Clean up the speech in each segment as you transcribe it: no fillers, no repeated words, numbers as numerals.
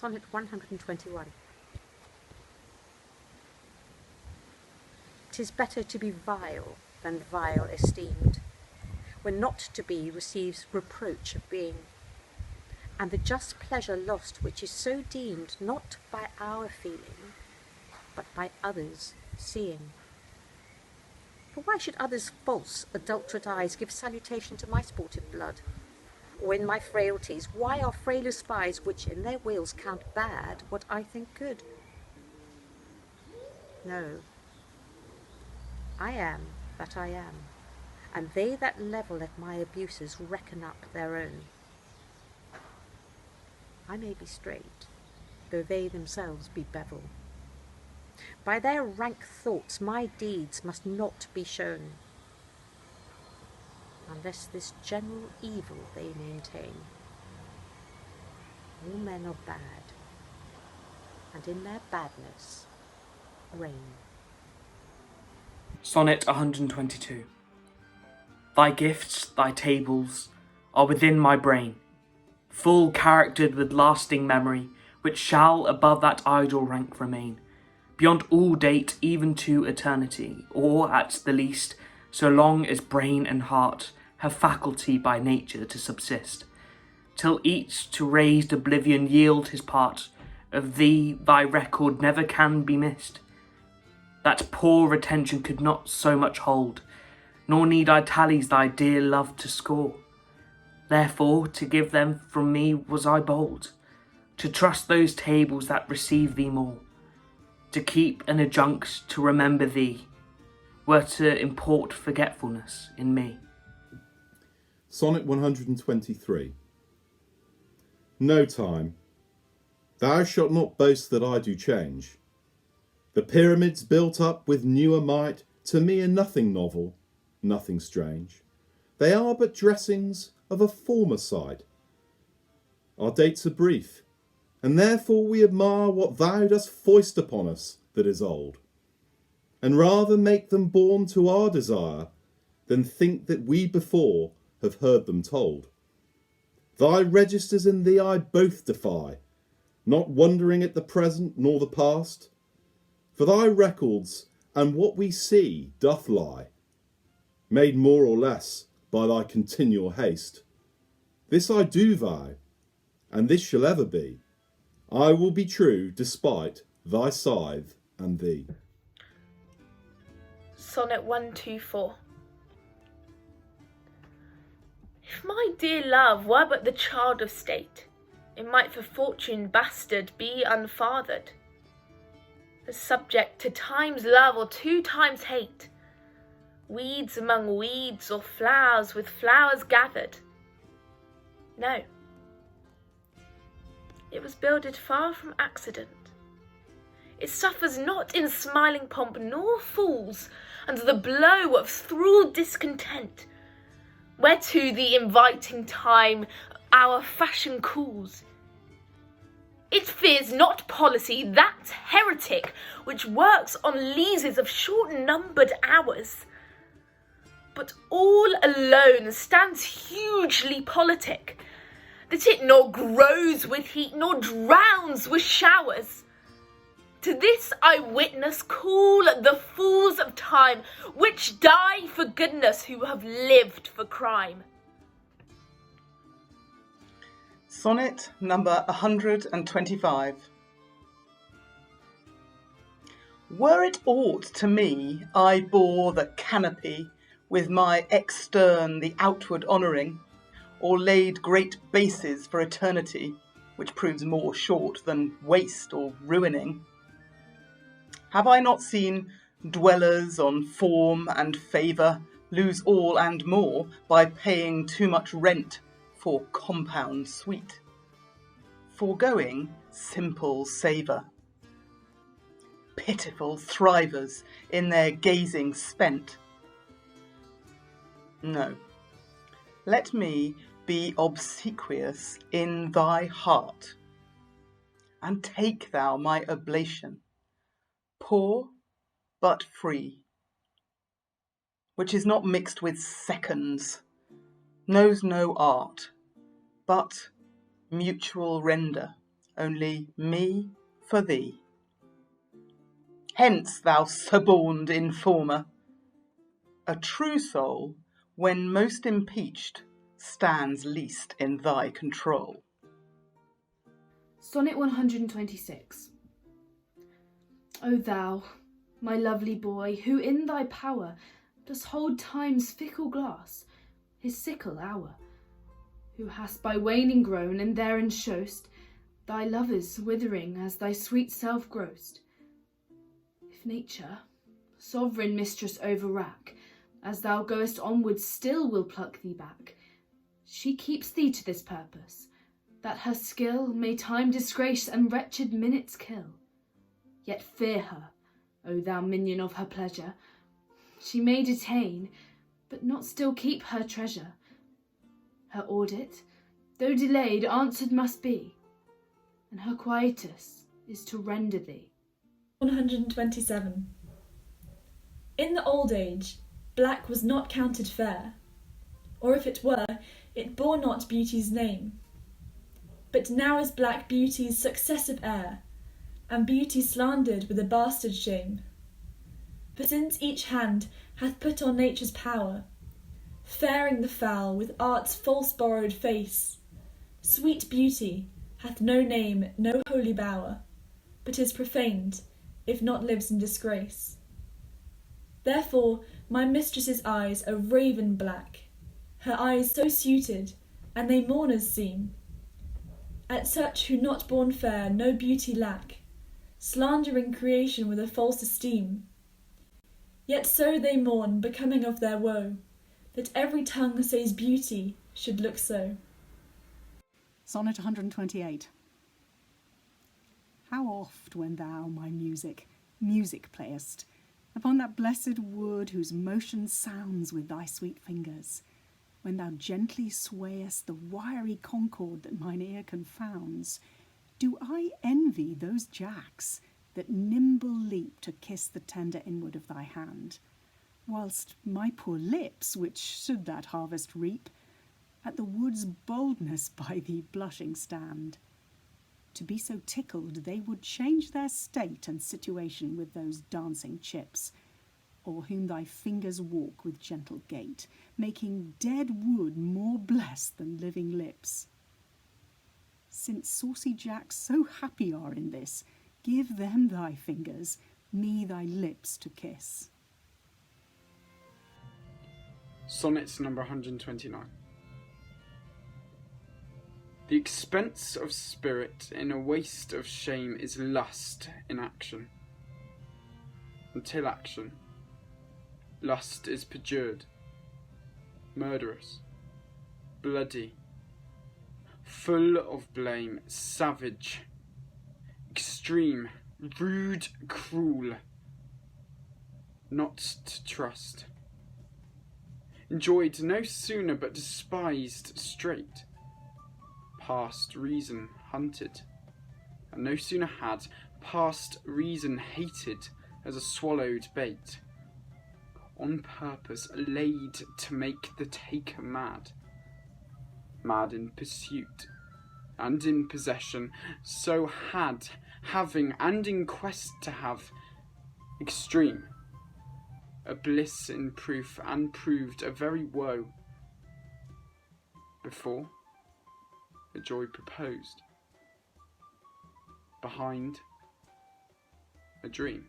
Sonnet 121. 'Tis better to be vile than vile esteemed, when not to be receives reproach of being, and the just pleasure lost which is so deemed not by our feeling, but by others' seeing. For why should others' false, adulterate eyes give salutation to my sportive blood? Or in my frailties, why are frailer spies which in their wills count bad what I think good? No, I am that I am, and they that level at my abuses reckon up their own. I may be straight, though they themselves be bevel. By their rank thoughts my deeds must not be shown, unless this general evil they maintain. All men are bad, and in their badness reign. Sonnet 122. Thy gifts, thy tables, are within my brain, full charactered with lasting memory, which shall above that idle rank remain, beyond all date even to eternity, or at the least, so long as brain and heart have faculty by nature to subsist, till each to raised oblivion yield his part. Of thee thy record never can be missed. That poor retention could not so much hold, nor need I tallies thy dear love to score. Therefore to give them from me was I bold, to trust those tables that receive thee more, to keep an adjunct to remember thee, were to import forgetfulness in me. Sonnet 123. No time. Thou shalt not boast that I do change. The pyramids built up with newer might to me are nothing novel, nothing strange. They are but dressings of a former sight. Our dates are brief, and therefore we admire what thou dost foist upon us that is old, and rather make them born to our desire than think that we before have heard them told. Thy registers and thee I both defy, not wondering at the present nor the past, for thy records and what we see doth lie, made more or less by thy continual haste. This I do vow, and this shall ever be, I will be true despite thy scythe and thee. Sonnet 124. If my dear love were but the child of state, it might for fortune bastard be unfathered, as subject to time's love or 2 times hate, weeds among weeds or flowers with flowers gathered. No, it was builded far from accident. It suffers not in smiling pomp nor falls under the blow of thrall discontent, whereto the inviting time our fashion calls. It fears not policy, that heretic which works on leases of short-numbered hours, but all alone stands hugely politic, that it nor grows with heat nor drowns with showers. To this I witness call the fools of time, which die for goodness who have lived for crime. Sonnet number 125. Were it aught to me, I bore the canopy, with my extern the outward honouring, or laid great bases for eternity, which proves more short than waste or ruining. Have I not seen dwellers on form and favour lose all and more by paying too much rent for compound sweet, foregoing simple savour? Pitiful thrivers in their gazing spent. No, let me be obsequious in thy heart, and take thou my oblation, poor but free, which is not mixed with seconds, knows no art, but mutual render only me for thee. Hence, thou suborned informer, a true soul, when most impeached, stands least in thy control. Sonnet 126. O thou, my lovely boy, who in thy power dost hold time's fickle glass, his sickle hour, who hast by waning grown, and therein show'st thy lovers withering as thy sweet self grow'st. If nature, sovereign mistress over wrack, as thou goest onward still will pluck thee back, she keeps thee to this purpose, that her skill may time disgrace and wretched minutes kill. Yet fear her, O thou minion of her pleasure, she may detain, but not still keep her treasure. Her audit, though delayed, answered must be, and her quietus is to render thee. 127. In the old age, black was not counted fair, or if it were, it bore not beauty's name. But now is black beauty's successive heir, and beauty slandered with a bastard shame. For since each hand hath put on nature's power, fairing the foul with art's false borrowed face, sweet beauty hath no name, no holy bower, but is profaned, if not lives in disgrace. Therefore my mistress's eyes are raven black, her eyes so suited, and they mourners seem. At such who not born fair no beauty lack, slandering creation with a false esteem. Yet so they mourn, becoming of their woe, that every tongue says beauty should look so. Sonnet 128. How oft when thou, my music playest, upon that blessed wood whose motion sounds with thy sweet fingers, when thou gently swayest the wiry concord that mine ear confounds, do I envy those jacks that nimble leap to kiss the tender inward of thy hand, whilst my poor lips, which should that harvest reap, at the wood's boldness by thee blushing stand. To be so tickled they would change their state and situation with those dancing chips, or whom thy fingers walk with gentle gait, making dead wood more blessed than living lips. Since saucy jacks so happy are in this, give them thy fingers, me thy lips to kiss. Sonnets number 129. The expense of spirit in a waste of shame is lust in action. Until action, lust is perjured, murderous, bloody, full of blame, savage, extreme, rude, cruel, not to trust, enjoyed no sooner but despised straight, past reason hunted, and no sooner had past reason hated as a swallowed bait, on purpose laid to make the taker mad, mad in pursuit and in possession, so had, having, and in quest to have, extreme, a bliss in proof, and proved a very woe, before a joy proposed, behind a dream.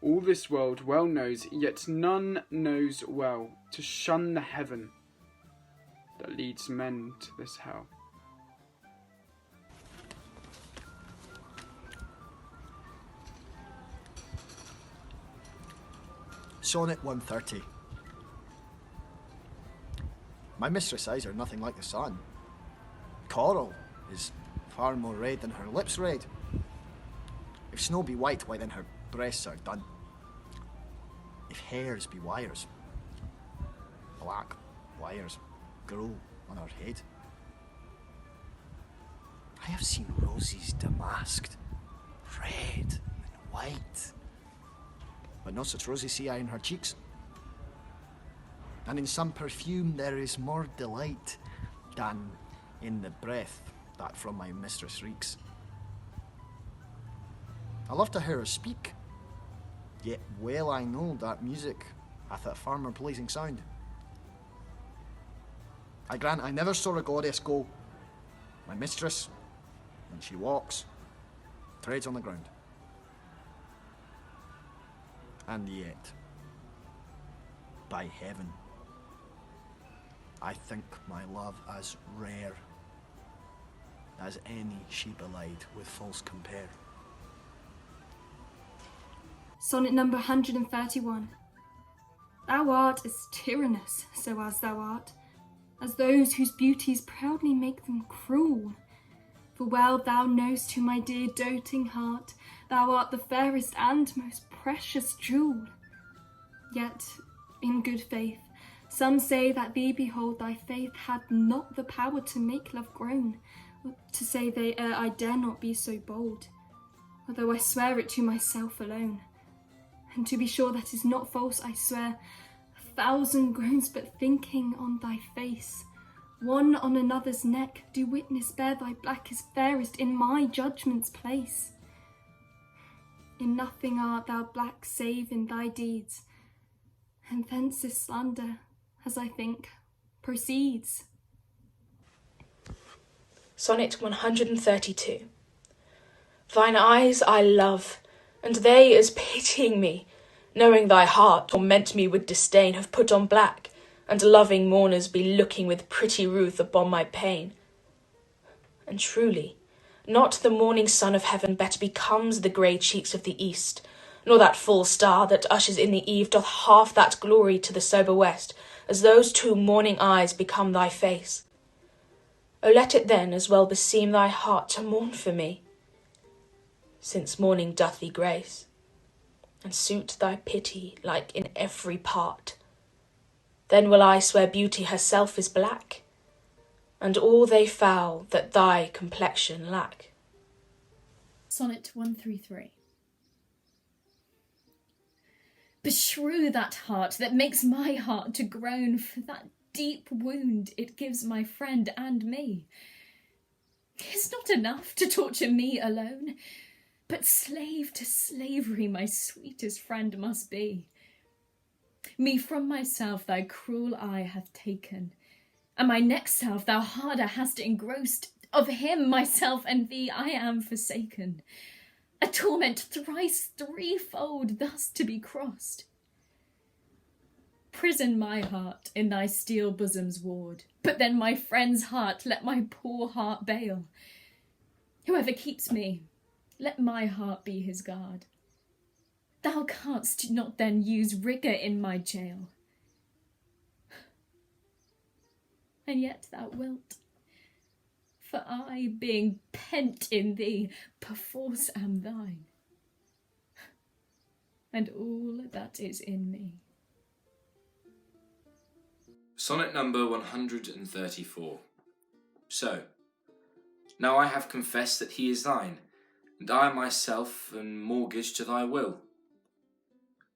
All this world well knows, yet none knows well to shun the heaven that leads men to this hell. Sonnet 130. My mistress' eyes are nothing like the sun. Coral is far more red than her lips red. If snow be white, why then her breasts are dun. If hairs be wires, black wires grow on her head. I have seen roses damasked, red and white, but not such rosy see I in her cheeks. And in some perfume there is more delight than in the breath that from my mistress reeks. I love to hear her speak, yet well I know that music hath a far more pleasing sound. I grant I never saw a goddess go. My mistress, when she walks, treads on the ground. And yet, by heaven, I think my love as rare as any she belied with false compare. Sonnet number 131. Thou art as tyrannous, so as thou art, as those whose beauties proudly make them cruel. For well thou know'st to my dear doting heart, thou art the fairest and most precious jewel. Yet, in good faith, some say that thee behold thy faith had not the power to make love groan, or to say they I dare not be so bold, although I swear it to myself alone. And to be sure that is not false, I swear, 1,000 groans but thinking on thy face, one on another's neck, do witness bear thy blackest fairest in my judgment's place. In nothing art thou black save in thy deeds, and thence this slander, as I think, proceeds. Sonnet 132. Thine eyes I love, and they as pitying me, knowing thy heart torment me with disdain, have put on black, and loving mourners be looking with pretty ruth upon my pain. And truly, not the morning sun of heaven better becomes the grey cheeks of the east, nor that full star that ushers in the eve doth half that glory to the sober west, as those two morning eyes become thy face. O let it then as well beseem thy heart to mourn for me, since morning doth thee grace, and suit thy pity like in every part. Then will I swear beauty herself is black, and all they foul that thy complexion lack. Sonnet 133. Beshrew that heart that makes my heart to groan, for that deep wound it gives my friend and me. 'Tis not enough to torture me alone, but slave to slavery my sweetest friend must be. Me from myself thy cruel eye hath taken, and my next self thou harder hast engrossed. Of him, myself, and thee I am forsaken. A torment thrice threefold thus to be crossed. Prison my heart in thy steel bosom's ward, but then my friend's heart let my poor heart bail. Whoever keeps me, let my heart be his guard. Thou canst not then use rigour in my jail. And yet thou wilt, for I, being pent in thee, perforce am thine, and all that is in me. Sonnet number 134. So, now I have confessed that he is thine, and I myself am mortgaged to thy will.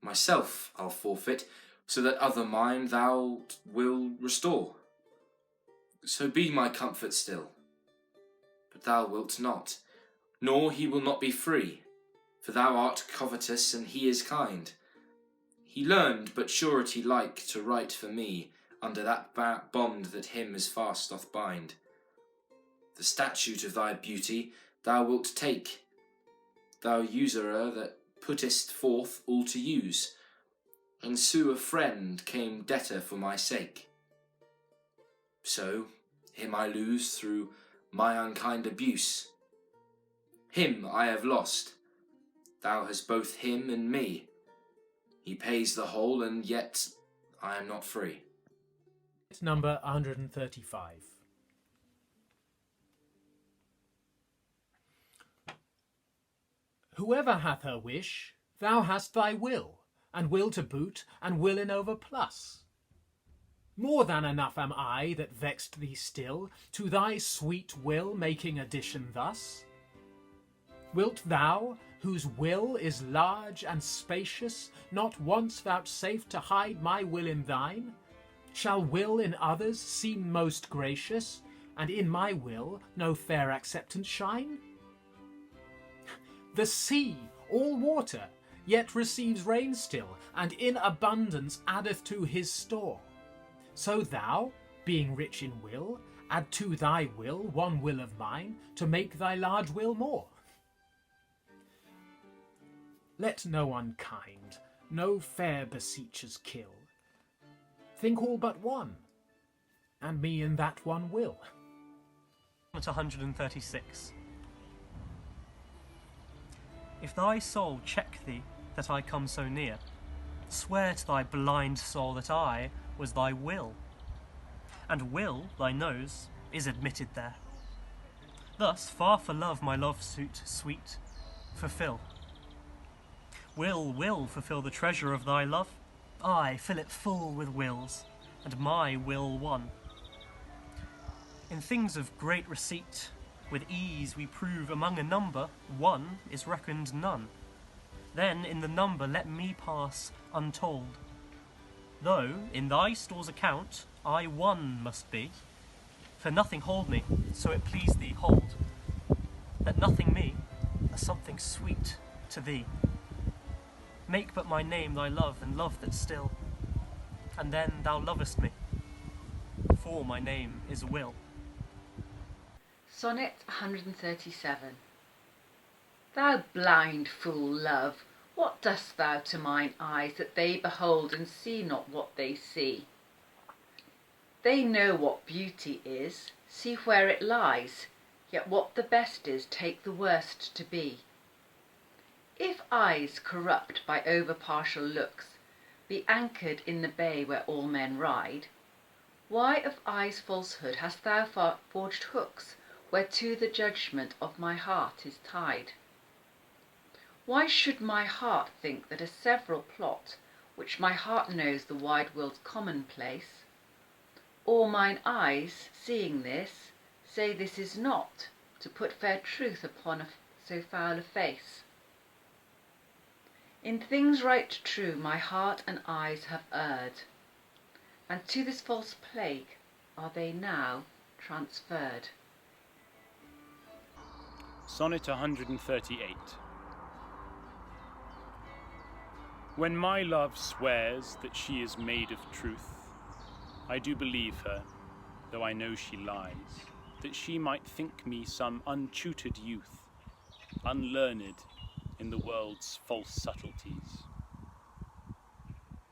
Myself I'll forfeit, so that other mine thou will restore. So be my comfort still. But thou wilt not, nor he will not be free, for thou art covetous and he is kind. He learned but surety like to write for me under that bond that him as fast doth bind. The statute of thy beauty thou wilt take, thou usurer that puttest forth all to use, and sue a friend came debtor for my sake. So him I lose through my unkind abuse. Him I have lost, thou hast both him and me. He pays the whole, and yet I am not free. Number 135. Whoever hath her wish, thou hast thy will, and will to boot, and will in overplus. More than enough am I that vexed thee still, to thy sweet will making addition thus. Wilt thou, whose will is large and spacious, not once vouchsafe to hide my will in thine? Shall will in others seem most gracious, and in my will no fair acceptance shine? The sea, all water, yet receives rain still, and in abundance addeth to his store. So thou, being rich in will, add to thy will one will of mine, to make thy large will more. Let no unkind, no fair beseechers kill. Think all but one, and me in that one will. Sonnet 136. If thy soul check thee that I come so near, swear to thy blind soul that I was thy will, and will, thy nose, is admitted there. Thus, far for love my love suit sweet, fulfill. Will fulfill the treasure of thy love, I fill it full with wills, and my will one. In things of great receipt, with ease we prove among a number, one is reckoned none. Then in the number let me pass untold. Though in thy store's account I one must be, for nothing hold me, so it please thee hold. Let nothing me, a something sweet to thee. Make but my name thy love, and love that still, and then thou lovest me, for my name is Will. Sonnet 137. Thou blind fool, love, what dost thou to mine eyes, that they behold and see not what they see? They know what beauty is, see where it lies, yet what the best is, take the worst to be. If eyes corrupt by over-partial looks be anchored in the bay where all men ride, why of eyes' falsehood hast thou forged hooks whereto the judgment of my heart is tied? Why should my heart think that a several plot, which my heart knows the wide world's commonplace, or mine eyes, seeing this, say this is not, to put fair truth upon so foul a face? In things right true my heart and eyes have erred, and to this false plague are they now transferred. Sonnet 138. When my love swears that she is made of truth, I do believe her, though I know she lies, that she might think me some untutored youth, unlearned in the world's false subtleties.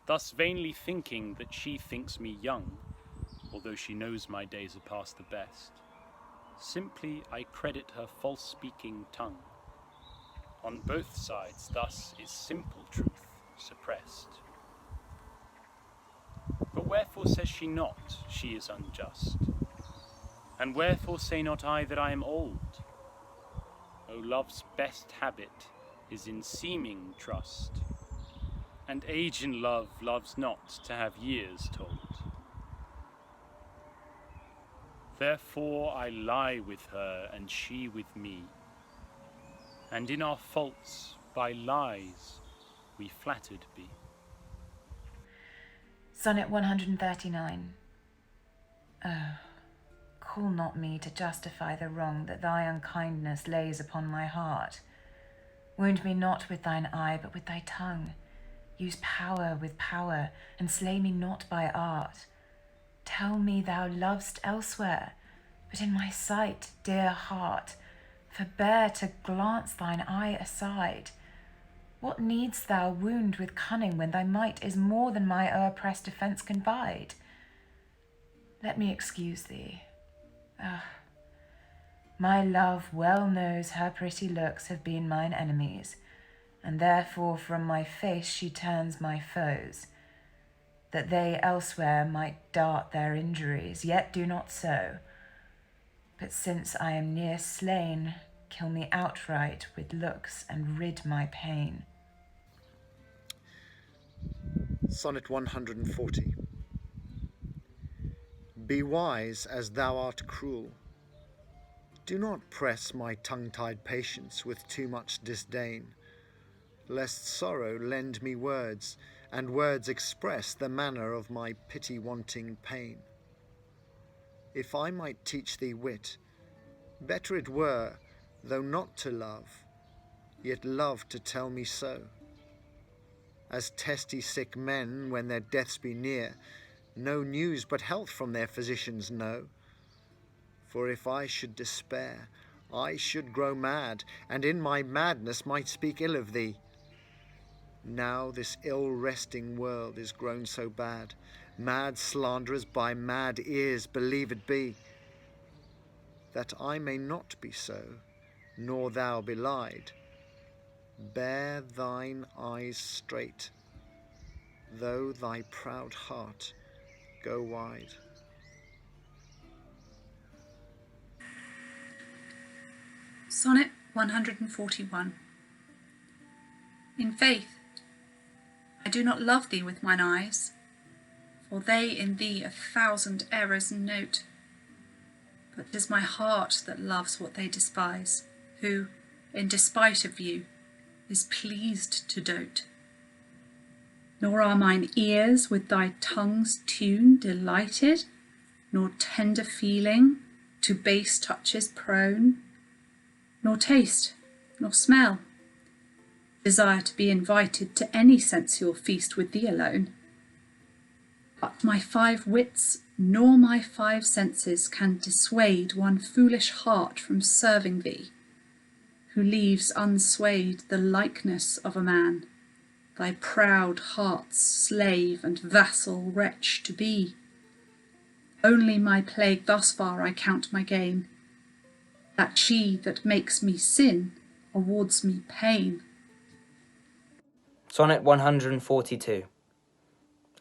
Thus vainly thinking that she thinks me young, although she knows my days are past the best, simply I credit her false-speaking tongue. On both sides thus is simple truth suppressed. But wherefore says she not she is unjust? And wherefore say not I that I am old? O love's best habit is in seeming trust, and age in love loves not to have years told. Therefore I lie with her, and she with me, and in our faults by lies we flattered be. Sonnet 139. Oh, call not me to justify the wrong that thy unkindness lays upon my heart. Wound me not with thine eye, but with thy tongue. Use power with power, and slay me not by art. Tell me thou lovest elsewhere, but in my sight, dear heart, forbear to glance thine eye aside. What needst thou wound with cunning, when thy might is more than my o'erpressed defence can bide? Let me excuse thee. Ah, my love well knows her pretty looks have been mine enemies, and therefore from my face she turns my foes, that they elsewhere might dart their injuries, yet do not so. But since I am near slain, kill me outright with looks and rid my pain. Sonnet 140. Be wise as thou art cruel. Do not press my tongue-tied patience with too much disdain, lest sorrow lend me words, and words express the manner of my pity-wanting pain. if I might teach thee wit, better it were, though not to love, yet love to tell me so. As testy sick men, when their deaths be near, no news but health from their physicians know. For if I should despair, I should grow mad, and in my madness might speak ill of thee. Now this ill-resting world is grown so bad, mad slanderers by mad ears believed be. That I may not be so, nor thou belied, bear thine eyes straight, though thy proud heart go wide. Sonnet 141. In faith, I do not love thee with mine eyes, for they in thee 1,000 errors note. But 'tis my heart that loves what they despise, who, in despite of you, is pleased to dote. Nor are mine ears with thy tongue's tune delighted, nor tender feeling to base touches prone, nor taste, nor smell, desire to be invited to any sensual feast with thee alone. But my 5 wits nor my 5 senses can dissuade one foolish heart from serving thee, who leaves unswayed the likeness of a man, thy proud heart's slave and vassal wretch to be. Only my plague thus far I count my gain, that she that makes me sin awards me pain. Sonnet 142.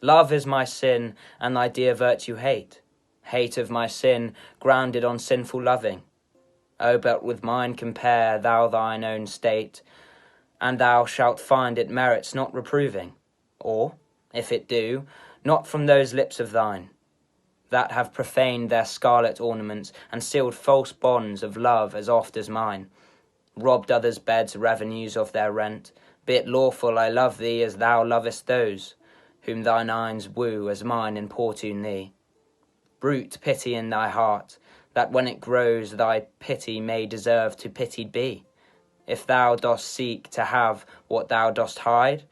Love is my sin, and thy dear virtue hate. Hate of my sin, grounded on sinful loving. O, but with mine compare thou thine own state, and thou shalt find it merits not reproving, or, if it do, not from those lips of thine, that have profaned their scarlet ornaments, and sealed false bonds of love as oft as mine, robbed others' beds' revenues of their rent. Be it lawful I love thee as thou lovest those, whom thine eyes woo as mine importune thee. Brute pity in thy heart, that when it grows thy pity may deserve to pitied be. If thou dost seek to have what thou dost hide,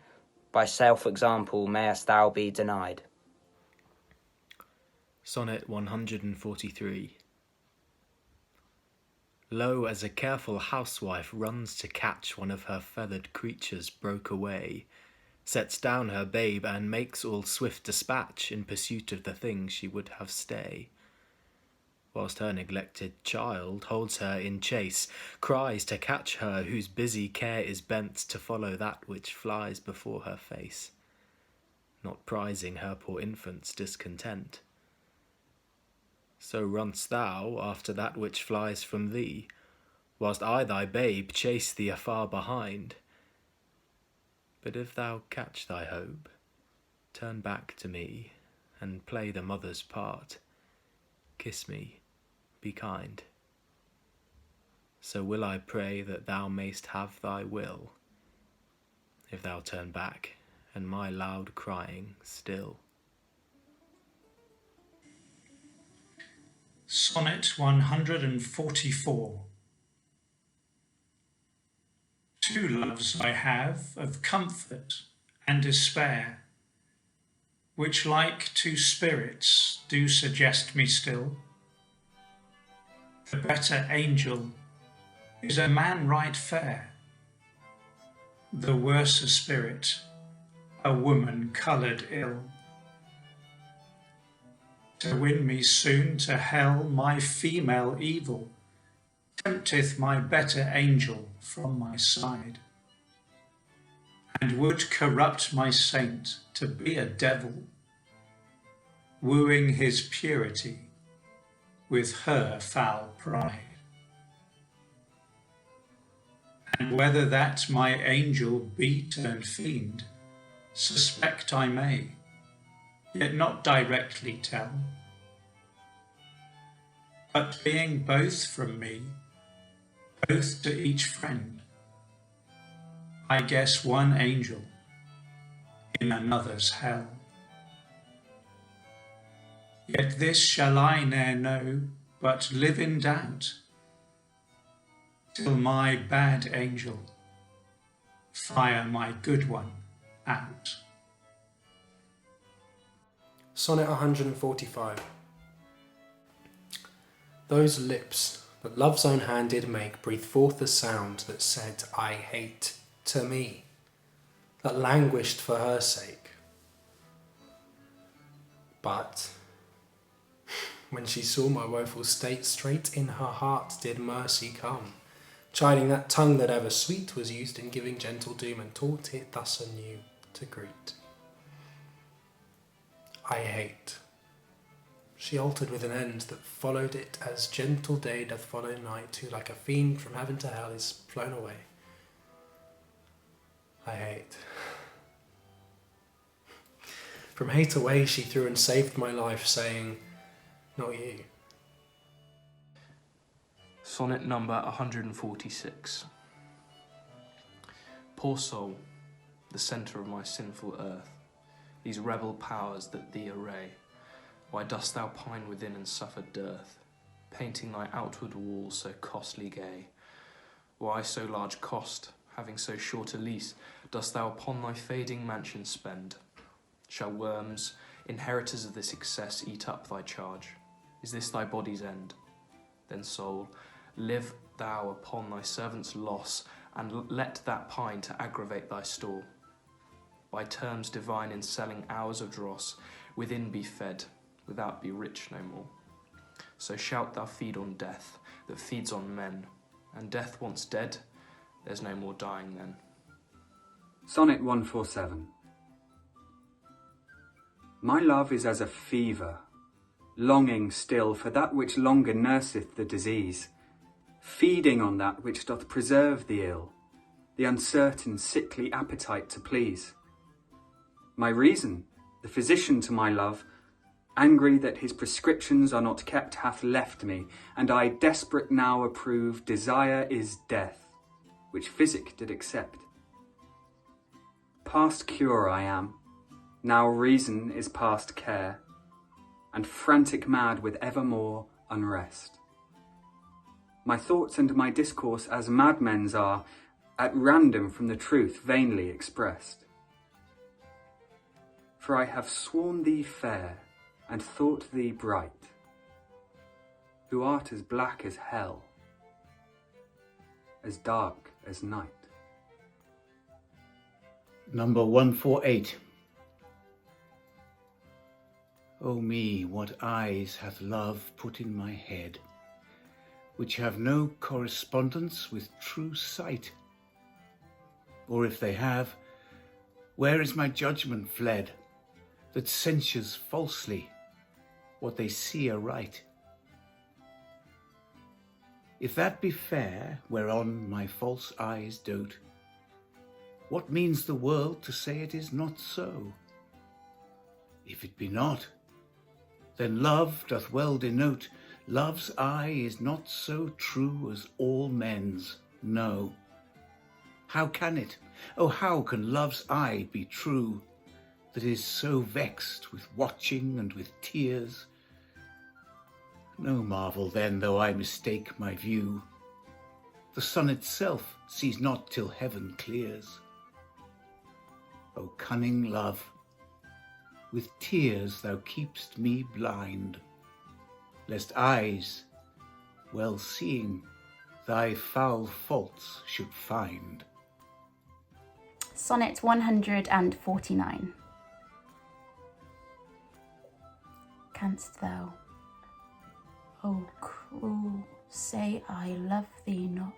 by self-example mayest thou be denied. Sonnet 143. Lo, as a careful housewife runs to catch one of her feathered creatures broke away, sets down her babe and makes all swift dispatch in pursuit of the thing she would have stay, whilst her neglected child holds her in chase, cries to catch her whose busy care is bent to follow that which flies before her face, not prizing her poor infant's discontent. So runn'st thou after that which flies from thee, whilst I thy babe chase thee afar behind. But if thou catch thy hope, turn back to me, and play the mother's part. Kiss me, be kind. So will I pray that thou mayst have thy will, if thou turn back, and my loud crying still. Sonnet 144. Two loves I have of comfort and despair, which like two spirits do suggest me still. The better angel is a man right fair, the worser spirit a woman coloured ill. To win me soon to hell my female evil tempteth my better angel from my side, and would corrupt my saint to be a devil, wooing his purity with her foul pride. And whether that my angel be turned fiend, suspect I may, yet not directly tell. But being both from me, both to each friend, I guess one angel in another's hell. Yet this shall I ne'er know, but live in doubt, till my bad angel fire my good one out. Sonnet 145. Those lips that love's own hand did make breathe forth the sound that said, I hate, to me, that languished for her sake. But when she saw my woeful state, straight in her heart did mercy come, chiding that tongue that ever sweet was used in giving gentle doom, and taught it thus anew to greet. I hate. She altered with an end that followed it, as gentle day doth follow night, who like a fiend from heaven to hell is flown away. I hate. From hate away she threw and saved my life, saying, not you. Sonnet number 146. Poor soul, the centre of my sinful earth, these rebel powers that thee array, why dost thou pine within and suffer dearth, painting thy outward walls so costly gay? Why so large cost, having so short a lease, dost thou upon thy fading mansion spend? Shall worms, inheritors of this excess, eat up thy charge? Is this thy body's end? Then, soul, live thou upon thy servant's loss, and let that pine to aggravate thy store. By terms divine in selling hours of dross, within be fed, without be rich no more. So shalt thou feed on death, that feeds on men, and death once dead, there's no more dying then. Sonnet 147. My love is as a fever, longing still for that which longer nurseth the disease, feeding on that which doth preserve the ill, the uncertain sickly appetite to please. My reason, the physician to my love, angry that his prescriptions are not kept, hath left me, and I desperate now approve desire is death, which physic did accept. Past cure I am, now reason is past care, and frantic mad with evermore unrest. My thoughts and my discourse as madmen's are, at random from the truth vainly expressed. For I have sworn thee fair, and thought thee bright, who art as black as hell, as dark as night. Number 148. O me, what eyes hath love put in my head, which have no correspondence with true sight? Or if they have, where is my judgment fled, that censures falsely what they see aright? If that be fair whereon my false eyes dote, what means the world to say it is not so? If it be not, then love doth well denote love's eye is not so true as all men's know. How can it, oh how can love's eye be true, that is so vexed with watching and with tears? No marvel then, though I mistake my view, the sun itself sees not till heaven clears. O cunning love, with tears thou keep'st me blind, lest eyes, well seeing, thy foul faults should find. Sonnet 149. Canst thou, O cruel, say I love thee not,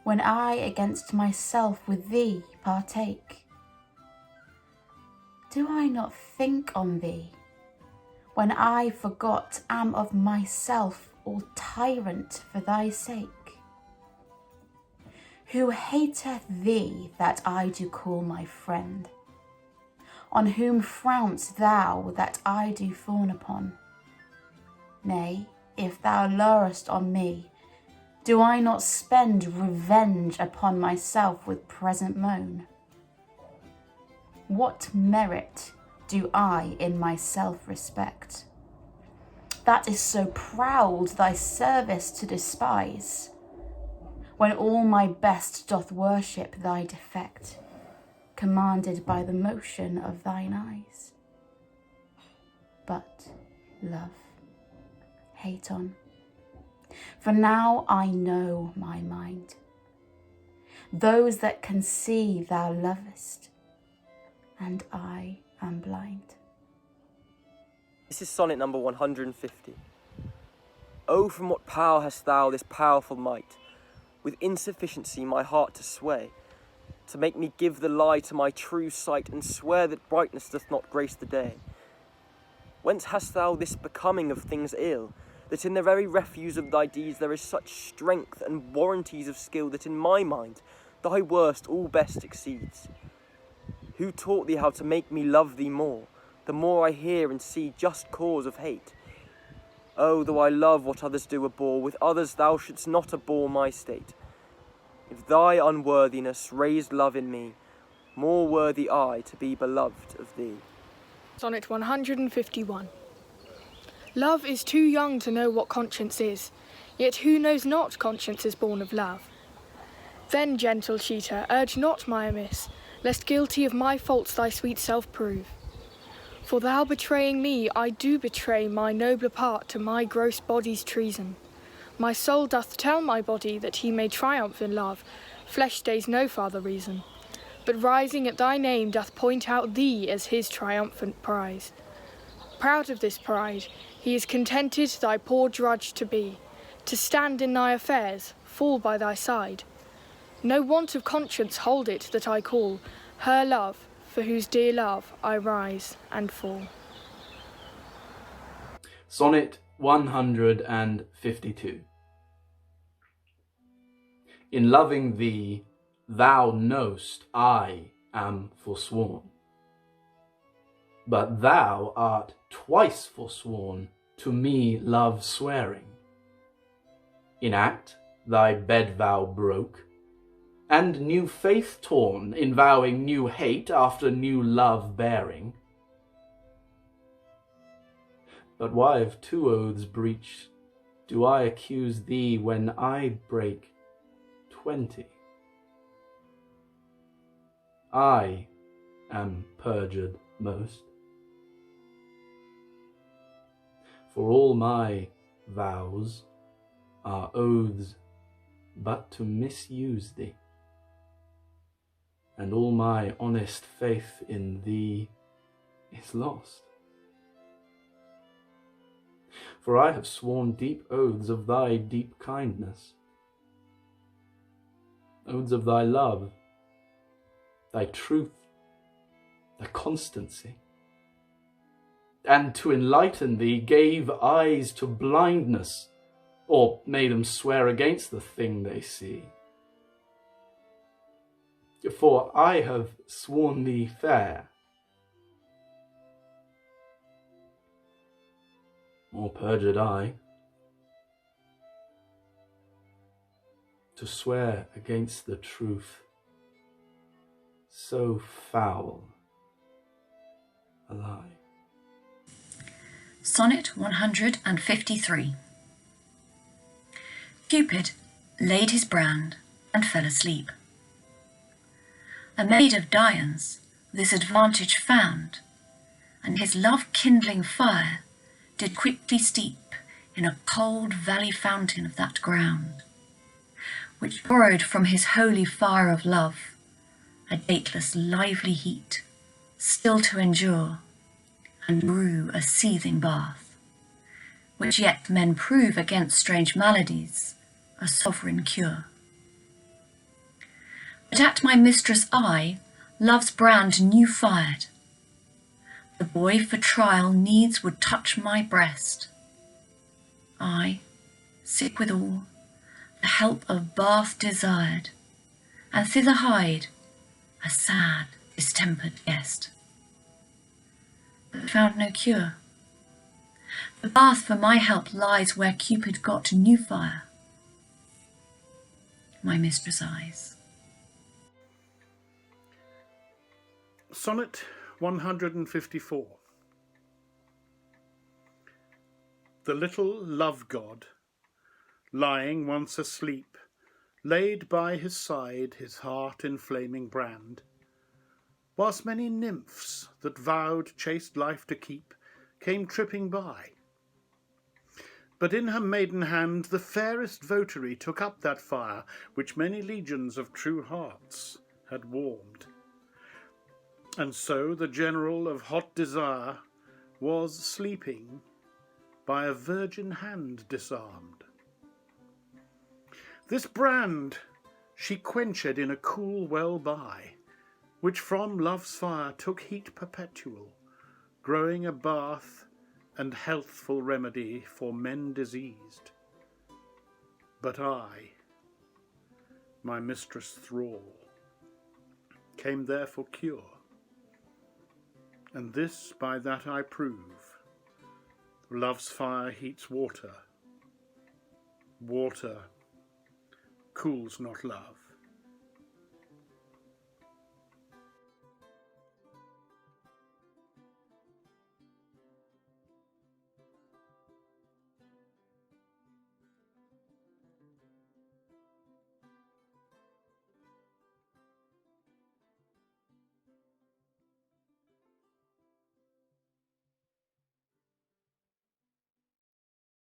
when I against myself with thee partake? Do I not think on thee, when I forgot am of myself all tyrant for thy sake? Who hateth thee that I do call my friend? On whom frown'st thou that I do fawn upon? Nay, if thou lurest on me, do I not spend revenge upon myself with present moan? What merit do I in myself respect. That is so proud thy service to despise, when all my best doth worship thy defect, commanded by the motion of thine eyes. But, love, hate on, for now I know my mind. Those that can see thou lovest, and I am blind. This is sonnet number 150. Oh, from what power hast thou this powerful might, with insufficiency my heart to sway, to make me give the lie to my true sight, and swear that brightness doth not grace the day? Whence hast thou this becoming of things ill, that in the very refuse of thy deeds there is such strength and warranties of skill, that in my mind thy worst all best exceeds? Who taught thee how to make me love thee more, the more I hear and see just cause of hate? Oh, though I love what others do abhor, with others thou shouldst not abhor my state. If thy unworthiness raised love in me, more worthy I to be beloved of thee. Sonnet 151. Love is too young to know what conscience is, yet who knows not conscience is born of love? Then, gentle cheater, urge not my amiss, lest guilty of my faults thy sweet self prove. For thou betraying me, I do betray my nobler part to my gross body's treason. My soul doth tell my body that he may triumph in love, flesh stays no farther reason, but rising at thy name doth point out thee as his triumphant prize. Proud of this pride, he is contented thy poor drudge to be, to stand in thy affairs, fall by thy side. No want of conscience hold it that I call her love, for whose dear love I rise and fall. Sonnet 152. In loving thee, thou know'st I am forsworn, but thou art twice forsworn to me love swearing. In act thy bed vow broke, and new faith torn in vowing new hate after new love bearing. But why of two oaths breached do I accuse thee when I break 20? I am perjured most, for all my vows are oaths but to misuse thee, and all my honest faith in thee is lost. For I have sworn deep oaths of thy deep kindness, oaths of thy love, thy truth, thy constancy, and to enlighten thee gave eyes to blindness, or made them swear against the thing they see. For I have sworn thee fair, more perjured I, to swear against the truth, so foul a lie. Sonnet 153. Cupid laid his brand and fell asleep. A maid of Dian's this advantage found, and his love-kindling fire did quickly steep in a cold valley fountain of that ground, which borrowed from his holy fire of love a dateless lively heat, still to endure, and brew a seething bath, which yet men prove against strange maladies a sovereign cure. But at my mistress' eye, love's brand new fired. The boy for trial needs would touch my breast. I, sick withal, the help of bath desired, and thither hied, a sad, distempered guest. But found no cure. The bath for my help lies where Cupid got new fire. My mistress' eyes. Sonnet 154. The little love god, lying once asleep, laid by his side his heart-inflaming brand, whilst many nymphs that vowed chaste life to keep came tripping by. But in her maiden hand the fairest votary took up that fire which many legions of true hearts had warmed. And so the general of hot desire was sleeping by a virgin hand disarmed. This brand she quenched in a cool well by, which from love's fire took heat perpetual, growing a bath and healthful remedy for men diseased. But I, my mistress thrall, came there for cure, and this by that I prove, love's fire heats water, water cools not love.